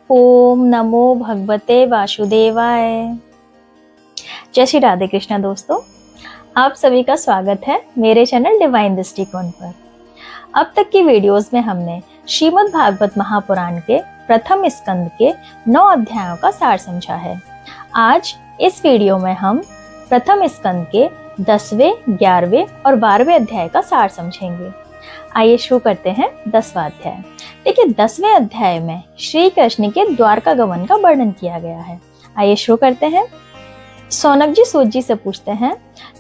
ओम नमो भगवते वासुदेवाय। जय श्री राधे कृष्णा दोस्तों, आप सभी का स्वागत है मेरे चैनल डिवाइन दृष्टिकोण पर। अब तक की वीडियोस में हमने श्रीमद् भागवत महापुराण के प्रथम स्कंद के 9 अध्यायों का सार समझा है। आज इस वीडियो में हम प्रथम स्कंद के 10वें, 11वें और 12वें अध्याय का सार समझेंगे। आइए शुरू करते हैं 10वां अध्याय। देखिए 10वें अध्याय में श्री कृष्ण के द्वारका गमन का वर्णन किया गया है। आइए शुरू करते हैं। सौनक जी सूत जी से पूछते हैं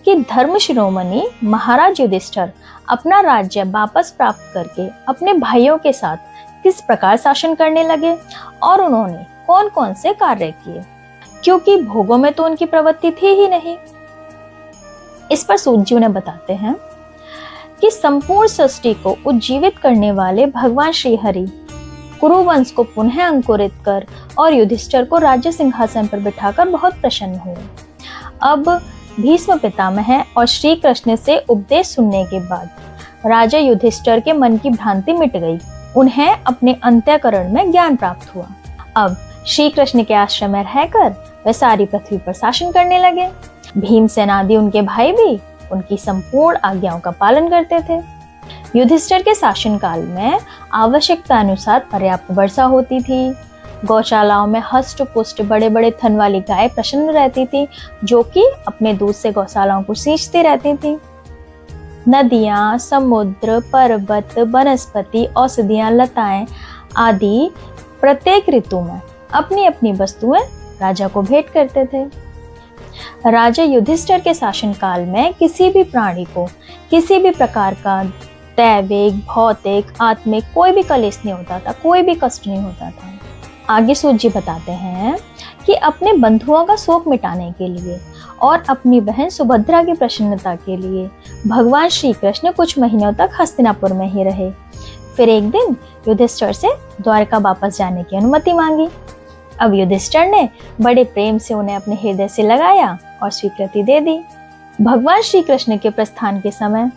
कि धर्म शिरोमणि महाराज युधिष्ठिर अपना राज्य वापस प्राप्त करके अपने भाइयों के साथ किस प्रकार शासन करने लगे और उन्होंने कौन कौन से कार्य किए, क्योंकि भोगों में तो उनकी प्रवृत्ति थी ही नहीं। इस पर सूत जी उन्हें बताते हैं कि संपूर्ण सृष्टि को उज्जीवित करने वाले भगवान श्री हरि कुरुवंश को पुनः अंकुरित कर और युधिष्ठिर को राज्य सिंहासन पर बिठाकर बहुत प्रसन्न हुए। अब भीष्म पितामह और श्री कृष्ण से उपदेश सुनने के बाद राजा युधिष्ठिर के मन की भ्रांति मिट गई। उन्हें अपने अंतःकरण में ज्ञान प्राप्त हुआ। अब श्री कृष्ण के आश्रम में रहकर वे सारी पृथ्वी पर शासन करने लगे। भीमसेन आदि उनके भाई भी उनकी संपूर्ण आज्ञाओं का पालन करते थे। युधिष्ठिर के शासन काल में आवश्यकता अनुसार पर्याप्त वर्षा होती थी। गौशालाओं में हष्ट पुष्ट बड़े बड़े थन वाली गाय प्रसन्न रहती थी, जो कि अपने दूध से गौशालाओं को सींचती रहती थी। नदियां, समुद्र, पर्वत, वनस्पति, औषधियां, लताएं आदि प्रत्येक ऋतु में अपनी अपनी वस्तुएं राजा को भेंट करते थे। राजा युधिष्ठिर के शासन काल में किसी भी प्राणी को किसी भी प्रकार का दैविक, भौतिक, आत्मिक कोई भी कलेश नहीं होता था, कोई भी कष्ट नहीं होता था। आगे सूत जी बताते हैं कि अपने बंधुओं का शोक मिटाने के लिए और अपनी बहन सुभद्रा की प्रसन्नता के लिए भगवान श्री कृष्ण कुछ महीनों तक हस्तिनापुर में ही रहे। फिर एक दिन युधिष्ठिर से द्वारका वापस जाने की अनुमति मांगी। अब युधिष्ठिर ने बड़े प्रेम से उन्हें अपने हृदय से लगाया और स्वीकृति दे दी। भगवान श्री कृष्ण के प्रस्थान के समय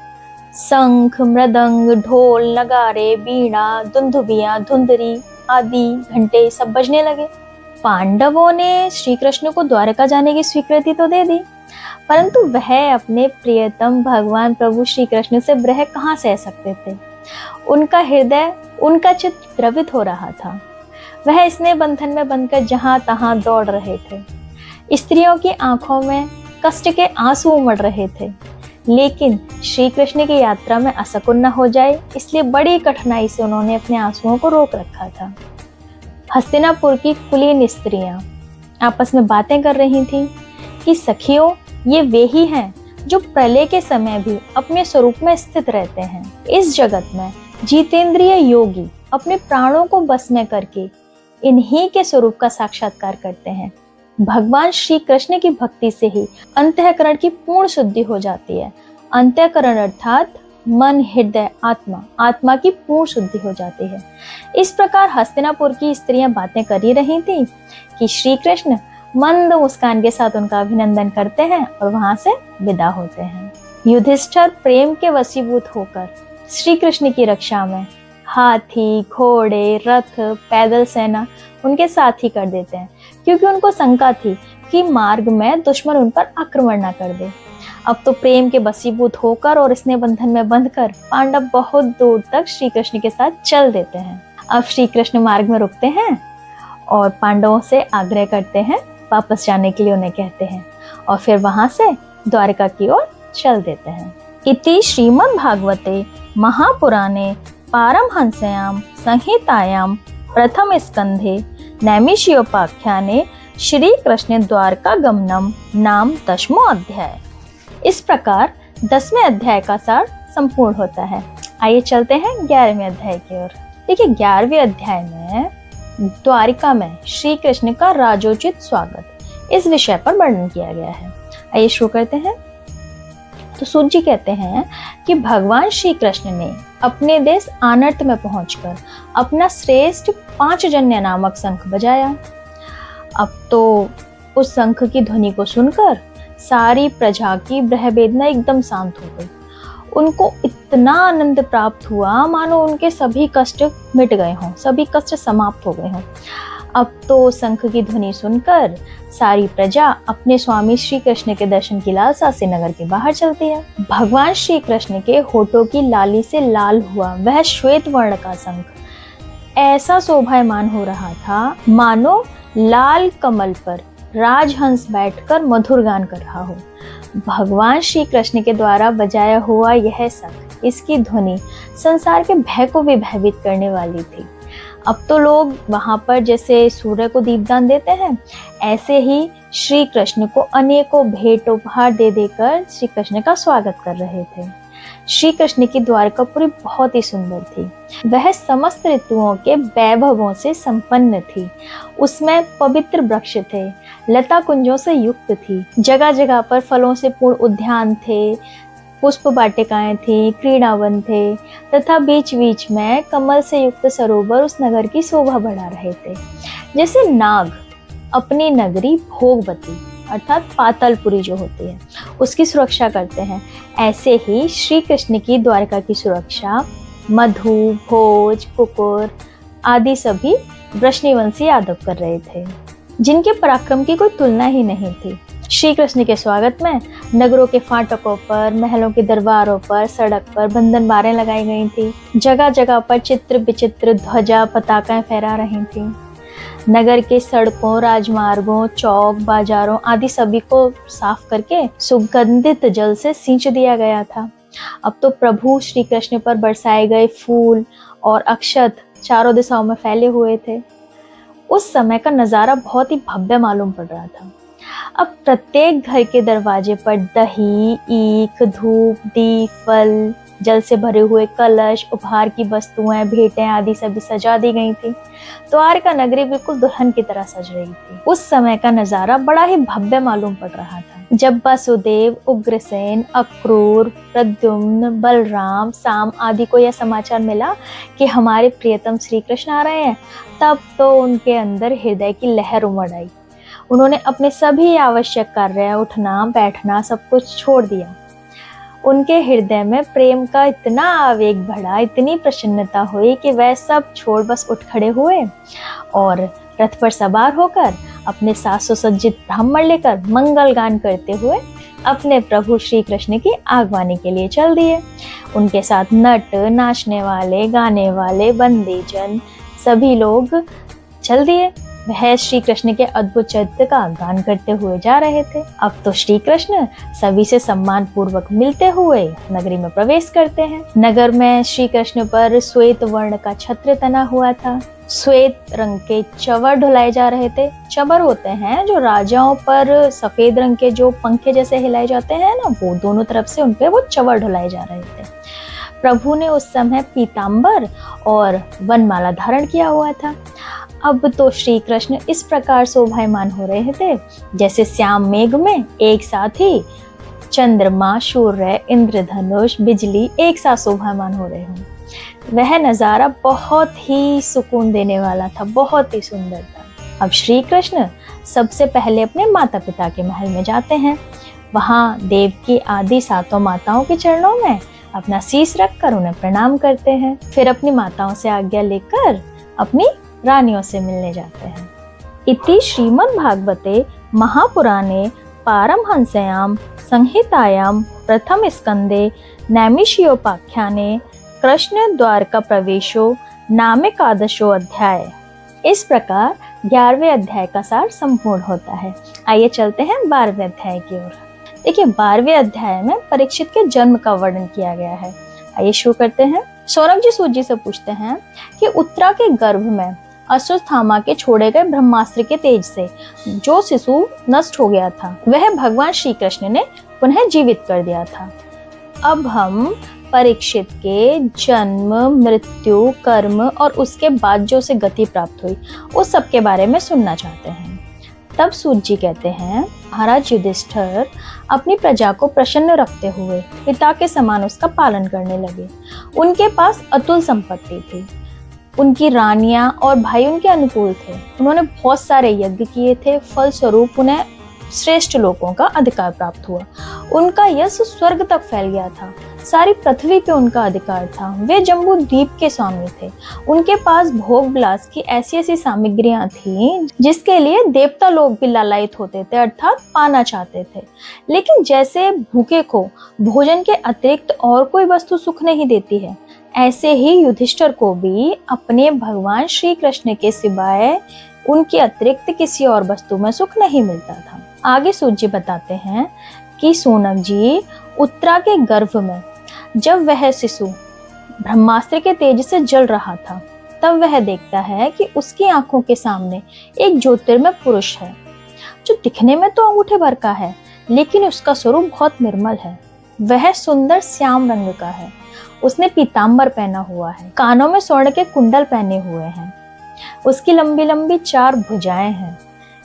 शंख, मृदंग, ढोल, नगारे, बीड़ा, दुंदुभियां, धुंधरी आदि घंटे सब बजने लगे। पांडवों ने श्री कृष्ण को द्वारका जाने की स्वीकृति तो दे दी, परंतु वह अपने प्रियतम भगवान प्रभु श्री कृष्ण से विरह कहाँ सह सकते थे। उनका हृदय, उनका चित्त द्रवित हो रहा था। वह स्नेह बंधन में बंधकर जहां तहां दौड़ रहे थे। स्त्रियों की आंखों में कष्ट के आंसू उमड़ रहे थे, लेकिन श्री कृष्ण की यात्रा में असकुन न हो जाए, इसलिए बड़ी कठिनाई से उन्होंने अपने आंसुओं को रोक रखा था। हस्तिनापुर की कुलीन स्त्रियां आपस में बातें कर रही थीं कि सखियों, ये वे ही हैं जो प्रलय के समय भी अपने स्वरूप में स्थित रहते हैं। इस जगत में जितेंद्रिय योगी अपने प्राणों को बस में करके इन्हीं के स्वरूप का साक्षात्कार करते हैं। भगवान श्री कृष्ण की भक्ति से ही अंतःकरण की पूर्ण शुद्धि हो जाती है। अंतःकरण अर्थात मन, हृदय, आत्मा, आत्मा की पूर्ण शुद्धि हो जाती है। इस प्रकार हस्तिनापुर की स्त्रियां बातें कर ही रही थी कि श्री कृष्ण मंद मुस्कान के साथ उनका अभिनंदन करते हैं और वहां से विदा होते हैं। युधिष्ठिर प्रेम के वशीभूत होकर श्री कृष्ण की रक्षा में हाथी, घोड़े, रथ, पैदल सेना उनके साथ ही कर देते हैं, क्योंकि उनको शंका थी कि मार्ग में दुश्मन उन पर आक्रमण न कर दे। अब तो प्रेम के वशीभूत होकर और स्नेह बंधन में बंधकर पांडव बहुत दूर तक श्री कृष्ण के साथ चल देते हैं। अब श्री कृष्ण मार्ग में रुकते हैं और पांडवों से आग्रह करते हैं, वापस जाने के लिए उन्हें कहते हैं और फिर वहां से द्वारका की ओर चल देते हैं। इति श्रीमद् भागवते महापुराणे पारमहंस्यां संहितायां प्रथम स्कंधे नैमिषीयोपाख्याने श्री कृष्ण द्वारका गमनम नाम 10वां अध्याय। इस प्रकार 10वें अध्याय का सार संपूर्ण होता है। आइए चलते हैं 11वें अध्याय की ओर। देखिए 11वें अध्याय में द्वारिका में श्री कृष्ण का राजोचित स्वागत, इस विषय पर वर्णन किया गया है। आइए शुरू करते हैं। तो सूत जी कहते हैं कि भगवान श्री कृष्ण ने अपने देश आनर्त में पहुंचकर अपना श्रेष्ठ 5 जन्य नामक शंख बजाया। अब तो उस शंख की ध्वनि को सुनकर सारी प्रजा की ब्रह वेदना एकदम शांत हो गई। उनको इतना आनंद प्राप्त हुआ मानो उनके सभी कष्ट मिट गए हों, सभी कष्ट समाप्त हो गए हों। अब तो शंख की ध्वनि सुनकर सारी प्रजा अपने स्वामी श्री कृष्ण के दर्शन की लालसा से नगर के बाहर चलती है। भगवान श्री कृष्ण के होठों की लाली से लाल हुआ वह श्वेत वर्ण का शंख ऐसा शोभायमान हो रहा था मानो लाल कमल पर राजहंस बैठकर मधुर गान कर रहा हो। भगवान श्री कृष्ण के द्वारा बजाया हुआ यह शंख, इसकी ध्वनि संसार के भय को भी भयभीत करने वाली थी। अब तो लोग वहां पर जैसे सूर्य को दीपदान देते हैं, ऐसे ही श्री कृष्ण को अनेकों भेंट उपहार दे देकर श्री कृष्ण का स्वागत कर रहे थे। श्री कृष्ण की द्वारकापुरी बहुत ही सुंदर थी। वह समस्त ऋतुओं के वैभवों से संपन्न थी। उसमें पवित्र वृक्ष थे, लता कुंजों से युक्त थी, जगह जगह पर फलों से पूर्ण उद्यान थे, पुष्प वाटिकाएं थी, क्रीड़ावन थे तथा बीच बीच में कमल से युक्त सरोवर उस नगर की शोभा बढ़ा रहे थे। जैसे नाग अपनी नगरी भोगवती अर्थात पातालपुरी जो होती है उसकी सुरक्षा करते हैं, ऐसे ही श्री कृष्ण की द्वारका की सुरक्षा मधु, भोज, कुकुर आदि सभी वृष्णिवंशी यादव कर रहे थे, जिनके पराक्रम की कोई तुलना ही नहीं थी। श्री कृष्ण के स्वागत में नगरों के फाटकों पर, महलों के दरबारों पर, सड़क पर बंधन बारें लगाई गई थी। जगह जगह पर चित्र विचित्र ध्वजा पताकाएं फहरा रही थी। नगर के सड़कों, राजमार्गों, चौक, बाजारों आदि सभी को साफ करके सुगंधित जल से सींच दिया गया था। अब तो प्रभु श्री कृष्ण पर बरसाए गए फूल और अक्षत चारों दिशाओं में फैले हुए थे। उस समय का नजारा बहुत ही भव्य मालूम पड़ रहा था। अब प्रत्येक घर के दरवाजे पर दही, ईख, धूप, दीप, फल, जल से भरे हुए कलश, उपहार की वस्तुएं, भेंटें आदि सभी सजा दी गई थी। द्वारका नगरी बिल्कुल दुल्हन की तरह सज रही थी। उस समय का नजारा बड़ा ही भव्य मालूम पड़ रहा था। जब वसुदेव, उग्रसेन, अक्रूर, प्रद्युम्न, बलराम, साम आदि को यह समाचार मिला कि हमारे प्रियतम श्री कृष्ण आ रहे हैं, तब तो उनके अंदर हृदय की लहर उमड़ आई। उन्होंने अपने सभी आवश्यक कार्य, उठना बैठना सब कुछ छोड़ दिया। उनके हृदय में प्रेम का इतना आवेग बढ़ा, इतनी प्रसन्नता हुई कि वह सब छोड़ बस उठ खड़े हुए और रथ पर सवार होकर अपने साज सुसज्जित ब्राह्मण लेकर मंगल गान करते हुए अपने प्रभु श्री कृष्ण की आगवानी के लिए चल दिए। उनके साथ नट, नाचने वाले, गाने वाले, बंदीजन सभी लोग चल दिए। वह श्री कृष्ण के अद्भुत चरित्र का गान करते हुए जा रहे थे। अब तो श्री कृष्ण सभी से सम्मान पूर्वक मिलते हुए नगरी में प्रवेश करते हैं। नगर में श्री कृष्ण पर श्वेत वर्ण का छत्र तना हुआ था। श्वेत रंग के चवर ढुलाए जा रहे थे। चवर होते हैं जो राजाओं पर सफेद रंग के जो पंखे जैसे हिलाए जाते हैं ना, वो दोनों तरफ से उनपे वो चवर ढुलाए जा रहे थे। प्रभु ने उस समय पीतांबर और वनमाला धारण किया हुआ था। अब तो श्री कृष्ण इस प्रकार शोभायमान हो रहे थे जैसे श्याम मेघ में एक साथ ही चंद्रमा, सूर्य, इंद्रधनुष, बिजली एक साथ शोभायमान हो रहे हों। वह नजारा बहुत ही सुकून देने वाला था, बहुत ही सुंदर था। अब श्री कृष्ण सबसे पहले अपने माता पिता के महल में जाते हैं। वहां देव की आदि सातों माताओं के चरणों में अपना शीश रखकर उन्हें प्रणाम करते हैं। फिर अपनी माताओं से आज्ञा लेकर अपनी रानियों से मिलने जाते हैं। इति श्रीमद् भागवते महापुराणे पारमहंस्यां संहितायां प्रथम स्कंदे नैमिषीयोपाख्याने कृष्ण द्वारका प्रवेशो नामेकादशो अध्याय। इस प्रकार 11वें अध्याय का सार संपूर्ण होता है। आइए चलते हैं 12वें अध्याय की ओर। देखिए 12वें अध्याय में परीक्षित के जन्म का वर्णन किया गया है। आइए शुरू करते हैं। सौनक जी सूत जी से पूछते हैं कि उत्तरा के गर्भ में अश्वत्थामा के छोड़े गए ब्रह्मास्त्र के तेज से जो शिशु नष्ट हो गया था, वह भगवान श्री कृष्ण ने पुनः जीवित कर दिया था। अब हम परीक्षित के जन्म, मृत्यु, कर्म और उसके बाद जो उसे गति प्राप्त हुई उस सब के बारे में सुनना चाहते हैं। तब सूत जी कहते हैं, महाराज युधिष्ठिर अपनी प्रजा को प्रसन्न रखते हुए पिता के समान उसका पालन करने लगे। उनके पास अतुल संपत्ति थी। उनकी रानियां और भाई उनके अनुकूल थे। उन्होंने बहुत सारे यज्ञ किए थे। फल स्वरूप उन्हें श्रेष्ठ लोगों का अधिकार प्राप्त हुआ। उनका यश स्वर्ग तक फैल गया था। सारी पृथ्वी पे उनका अधिकार था। वे जम्बू द्वीप के स्वामी थे। उनके पास भोग विलास की ऐसी ऐसी सामग्रियां थी जिसके लिए देवता लोग भी लालायित होते थे, अर्थात पाना चाहते थे। लेकिन जैसे भूखे को भोजन के अतिरिक्त और कोई वस्तु सुख नहीं देती है, ऐसे ही युधिष्ठिर को भी अपने भगवान श्री कृष्ण के सिवाय उनके अतिरिक्त किसी और वस्तु में सुख नहीं मिलता था। आगे सूत जी बताते हैं कि सोनक जी उत्तरा के गर्भ में जब वह शिशु ब्रह्मास्त्र के तेज से जल रहा था, तब वह देखता है कि उसकी आंखों के सामने एक ज्योतिर्मय पुरुष है, जो दिखने में तो अंगूठे भर का है, लेकिन उसका स्वरूप बहुत निर्मल है। वह सुंदर श्याम रंग का है। उसने पीतांबर पहना हुआ है, कानों में स्वर्ण के कुंडल पहने हुए हैं। उसकी लंबी लंबी 4 भुजाएं हैं,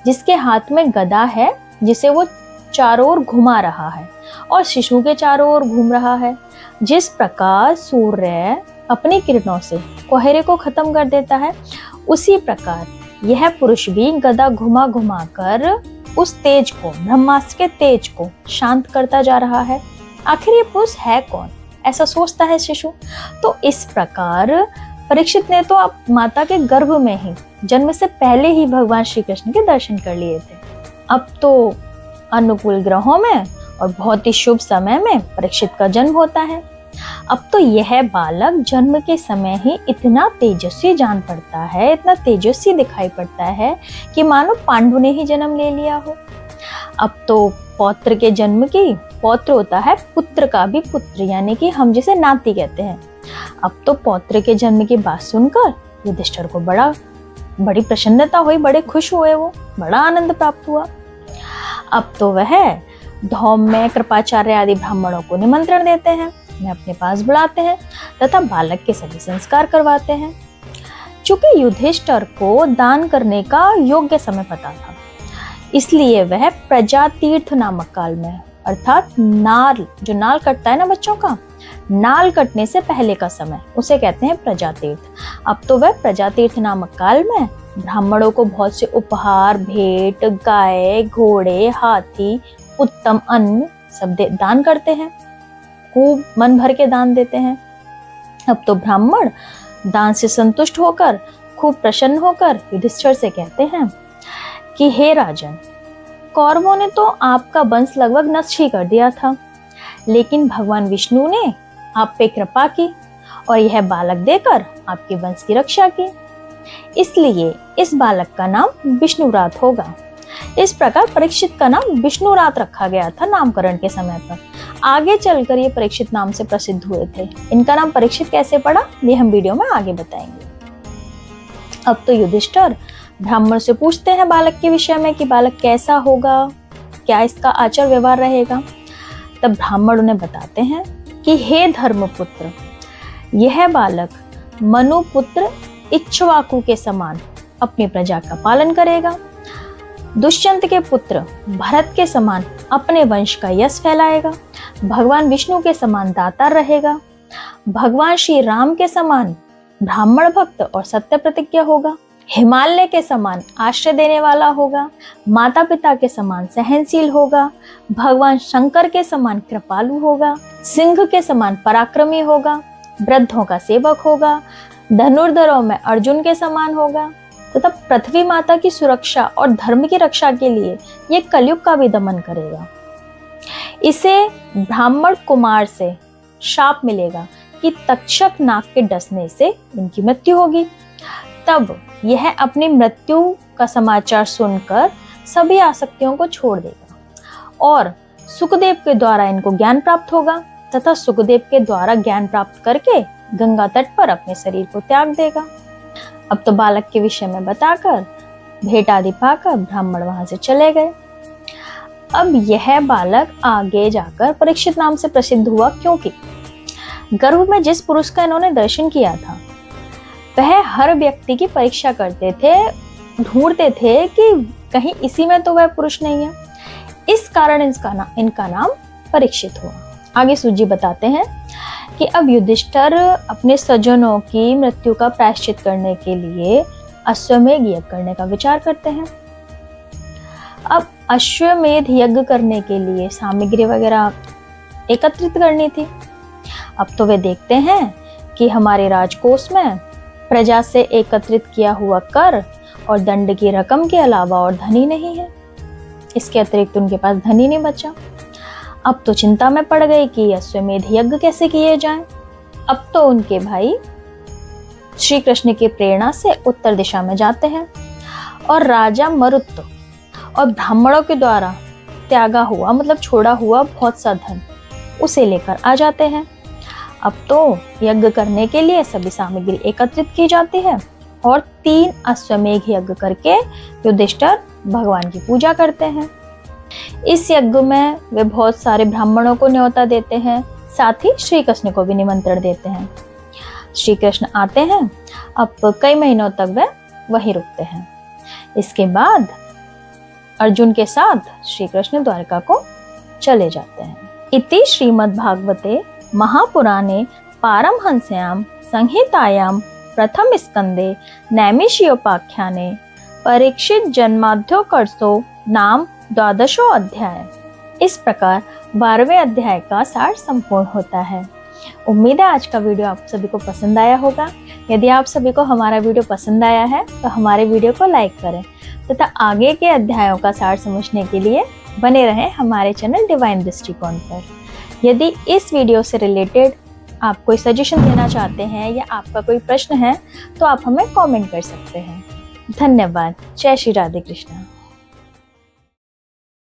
जिसके हाथ में गदा है, जिसे वो चारों ओर घुमा रहा है और शिशु के चारों ओर घूम रहा है। जिस प्रकार सूर्य अपनी किरणों से कोहरे को खत्म कर देता है, उसी प्रकार यह पुरुष भी गदा घुमा घुमा कर उस तेज को, ब्रह्मास्त्र के तेज को शांत करता जा रहा है। आखिर ये पुरुष है कौन, ऐसा सोचता है शिशु। तो इस प्रकार परीक्षित ने तो अब माता के गर्भ में ही जन्म से पहले ही भगवान श्री कृष्ण के दर्शन कर लिए थे। अब तो अनुकूल ग्रहों में और बहुत ही शुभ समय में परीक्षित का जन्म होता है। अब तो यह बालक जन्म के समय ही इतना तेजस्वी जान पड़ता है, इतना तेजस्वी दिखाई पड़ता है कि मानो पांडु ने ही जन्म ले लिया हो। अब तो पौत्र के जन्म की, पौत्र होता है पुत्र का भी पुत्र, यानी कि हम जिसे नाती कहते हैं। अब तो पौत्र के जन्म की बात सुनकर युधिष्ठिर को बड़ी प्रसन्नता हुई, बड़े खुश हुए, वो बड़ा आनंद प्राप्त हुआ। अब तो वह धौम्य, कृपाचार्य आदि ब्राह्मणों को निमंत्रण देते हैं, उन्हें अपने पास बुलाते हैं तथा बालक के सभी संस्कार करवाते हैं। चूंकि युधिष्ठिर को दान करने का योग्य समय पता था, इसलिए वह प्रजातीर्थ नामक काल में, अर्थात नाल, जो नाल कटता है ना बच्चों का, नाल कटने से पहले का समय, उसे कहते हैं प्रजातीर्थ। अब तो वह प्रजातीर्थ नामक काल में ब्राह्मणों को बहुत से उपहार, भेंट, गाय, घोड़े, हाथी, उत्तम अन्न सब दान करते हैं, खूब मन भर के दान देते हैं। अब तो ब्राह्मण दान से संतुष्ट होकर, खूब प्रसन्न होकर युधिष्ठिर से कहते हैं कि हे राजन, कौरवों ने तो आपका वंश लगभग नष्ट ही कर दिया था, लेकिन भगवान विष्णु ने आप पे कृपा की और यह बालक देकर आपके वंश की रक्षा की। इसलिए इस बालक का नाम विष्णुरात होगा। इस प्रकार परीक्षित का नाम विष्णुरात रखा गया था नामकरण के समय पर। आगे चलकर ये परीक्षित नाम से प्रसिद्ध हुए थे। इनका नाम परीक्षित कैसे पड़ा, ये हम वीडियो में आगे बताएंगे। अब तो युधिष्ठिर ब्राह्मण से पूछते हैं बालक के विषय में कि बालक कैसा होगा, क्या इसका आचार व्यवहार रहेगा। तब ब्राह्मण उन्हें बताते हैं कि हे धर्मपुत्र, यह बालक मनुपुत्र इक्ष्वाकु के समान अपनी प्रजा का पालन करेगा, दुष्यंत के पुत्र भरत के समान अपने वंश का यश फैलाएगा, भगवान विष्णु के समान दातार रहेगा, भगवान श्री राम के समान ब्राह्मण भक्त और सत्य प्रतिज्ञा होगा, हिमालय के समान आश्रय देने वाला होगा, माता पिता के समान सहनशील होगा, भगवान शंकर के समान कृपालु होगा, सिंह के समान पराक्रमी होगा, वृद्धों का सेवक होगा, धनुर्धरों में अर्जुन के समान होगा तथा पृथ्वी माता की सुरक्षा और धर्म की रक्षा के लिए ये कलयुग का भी दमन करेगा। इसे ब्राह्मण कुमार से शाप मिलेगा कि तक्षक नाग के डसने से इनकी मृत्यु होगी। तब यह अपनी मृत्यु का समाचार सुनकर सभी आसक्तियों को छोड़ देगा और सुखदेव के द्वारा इनको ज्ञान प्राप्त होगा तथा सुखदेव के द्वारा ज्ञान प्राप्त करके गंगा तट पर अपने शरीर को त्याग देगा। अब तो बालक के विषय में बताकर भेंट आदि पाकर ब्राह्मण वहां से चले गए। अब यह बालक आगे जाकर परीक्षित नाम से प्रसिद्ध हुआ, क्योंकि गर्भ में जिस पुरुष का इन्होंने दर्शन किया था वह हर व्यक्ति की परीक्षा करते थे, ढूंढते थे कि कहीं इसी में तो वह पुरुष नहीं है। इस कारण इनका नाम परीक्षित हुआ। आगे सूत जी बताते हैं कि अब युधिष्ठिर अपने स्वजनों की मृत्यु का प्रायश्चित करने के लिए अश्वमेध यज्ञ करने का विचार करते हैं। अब अश्वमेध यज्ञ करने के लिए सामग्री वगैरह एकत्रित करनी थी। अब तो वे देखते हैं कि हमारे राजकोष में प्रजा से एकत्रित किया हुआ कर और दंड की रकम के अलावा और धन ही नहीं है। इसके अतिरिक्त उनके पास धन ही नहीं बचा। अब तो चिंता में पड़ गई कि अश्वमेध यज्ञ कैसे किए जाएं। अब तो उनके भाई श्री कृष्ण की प्रेरणा से उत्तर दिशा में जाते हैं और राजा मरुत और ब्राह्मणों के द्वारा त्यागा हुआ मतलब छोड़ा हुआ बहुत सा धन उसे लेकर आ जाते हैं। अब तो यज्ञ करने के लिए सभी सामग्री एकत्रित की जाती है और 3 अश्वमेध यज्ञ करके युधिष्ठिर भगवान की पूजा करते हैं। इस यज्ञ में वे बहुत सारे ब्राह्मणों को न्योता देते हैं, साथ ही श्री कृष्ण को भी निमंत्रण देते हैं। श्री कृष्ण आते हैं। अब कई महीनों तक वे वहीं रुकते हैं। इसके बाद अर्जुन के साथ श्री कृष्ण द्वारका को चले जाते हैं। इति श्रीमद्भागवते महापुराणे पारमहंस्यां संहितायां प्रथम स्कंदे नैमिषीयोपाख्याने परीक्षित जन्माद्योकर्षो नाम 12वां अध्याय। इस प्रकार 12वें अध्याय का सार संपूर्ण होता है। उम्मीद है आज का वीडियो आप सभी को पसंद आया होगा। यदि आप सभी को हमारा वीडियो पसंद आया है तो हमारे वीडियो को लाइक करें तथा आगे के अध्यायों का सार समझने के लिए बने रहें हमारे चैनल डिवाइन दृष्टिकोण पर। यदि इस वीडियो से रिलेटेड आप कोई सजेशन देना चाहते हैं या आपका कोई प्रश्न है तो आप हमें कमेंट कर सकते हैं। धन्यवाद। जय श्री राधे कृष्णा।